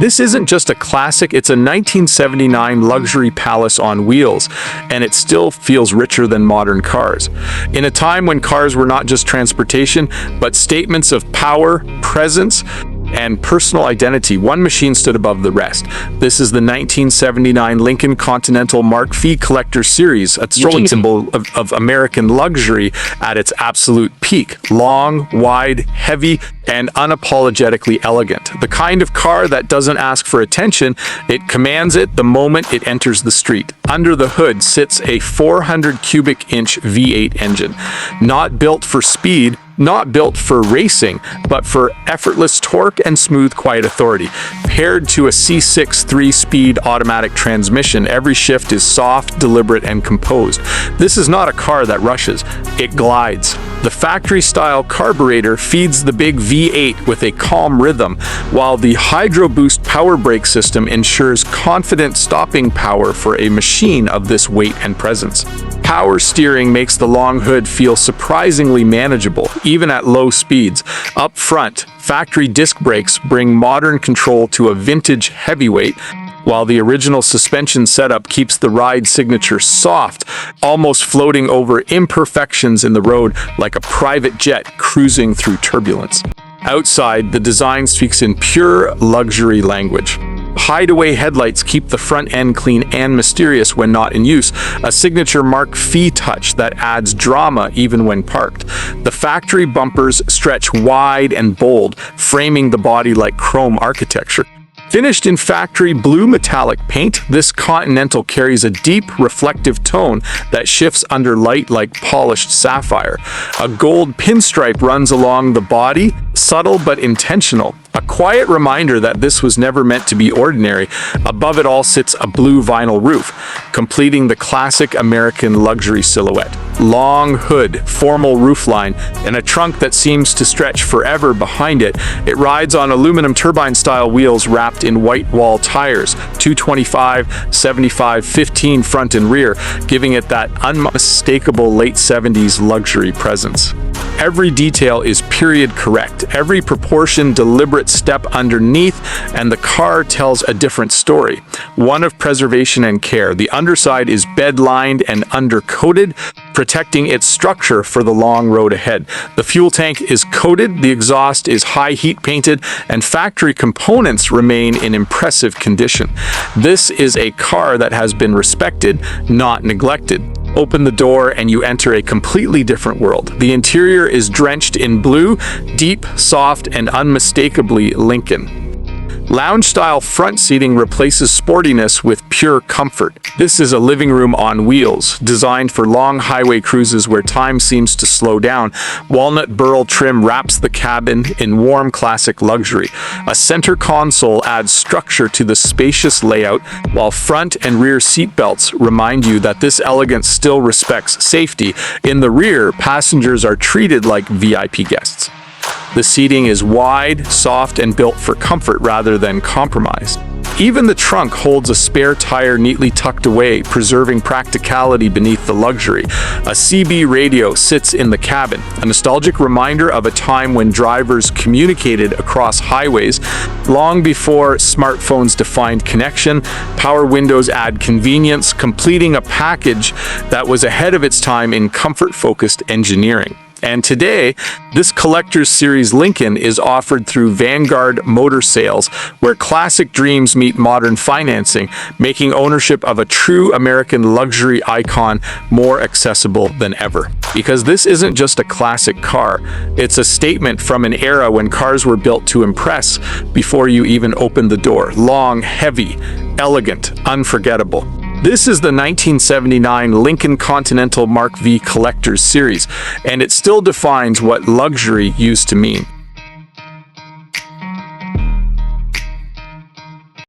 This isn't just a classic, it's a 1979 luxury palace on wheels, and it still feels richer than modern cars. In a time when cars were not just transportation, but statements of power, presence, and personal identity, one machine stood above the rest. This is the 1979 Lincoln Continental Mark V Collector Series, a strolling symbol of American luxury at its absolute peak. Long, wide, heavy, and unapologetically elegant. The kind of car that doesn't ask for attention, it commands it the moment it enters the street. Under the hood sits a 400 cubic inch V8 engine, not built for speed, not built for racing, but for effortless torque and smooth, quiet authority. Paired to a C6 3-speed automatic transmission, every shift is soft, deliberate, and composed. This is not a car that rushes, it glides. The factory-style carburetor feeds the big V8 with a calm rhythm, while the Hydro Boost power brake system ensures confident stopping power for a machine of this weight and presence. Power steering makes the long hood feel surprisingly manageable, even at low speeds. Up front, factory disc brakes bring modern control to a vintage heavyweight, while the original suspension setup keeps the ride signature soft, almost floating over imperfections in the road like a private jet cruising through turbulence. Outside, the design speaks in pure luxury language. Hideaway headlights keep the front end clean and mysterious when not in use, a signature Mark V touch that adds drama even when parked. The factory bumpers stretch wide and bold, framing the body like chrome architecture. Finished in factory blue metallic paint, this Continental carries a deep, reflective tone that shifts under light like polished sapphire. A gold pinstripe runs along the body, subtle but intentional. A quiet reminder that this was never meant to be ordinary. Above it all sits a blue vinyl roof, completing the classic American luxury silhouette. Long hood, formal roofline, and a trunk that seems to stretch forever behind it. It rides on aluminum turbine-style wheels wrapped in white wall tires, 225, 75, 15 front and rear, giving it that unmistakable late 70s luxury presence. Every detail is period correct, every proportion deliberate step underneath, and the car tells a different story, one of preservation and care. The underside is bed-lined and undercoated, protecting its structure for the long road ahead. The fuel tank is coated, the exhaust is high heat painted, and factory components remain in impressive condition. This is a car that has been respected, not neglected. Open the door and you enter a completely different world. The interior is drenched in blue, deep, soft, and unmistakably Lincoln. Lounge-style front seating replaces sportiness with pure comfort. This is a living room on wheels, designed for long highway cruises where time seems to slow down. Walnut burl trim wraps the cabin in warm classic luxury. A center console adds structure to the spacious layout, while front and rear seat belts remind you that this elegance still respects safety. In the rear, passengers are treated like VIP guests. The seating is wide, soft, and built for comfort rather than compromise. Even the trunk holds a spare tire neatly tucked away, preserving practicality beneath the luxury. A CB radio sits in the cabin, a nostalgic reminder of a time when drivers communicated across highways. Long before smartphones defined connection, power windows add convenience, completing a package that was ahead of its time in comfort-focused engineering. And today, this Collector's Series Lincoln is offered through Vanguard Motor Sales, where classic dreams meet modern financing, making ownership of a true American luxury icon more accessible than ever. Because this isn't just a classic car, it's a statement from an era when cars were built to impress before you even opened the door. Long, heavy, elegant, unforgettable. This is the 1979 Lincoln Continental Mark V Collector's Series, and it still defines what luxury used to mean.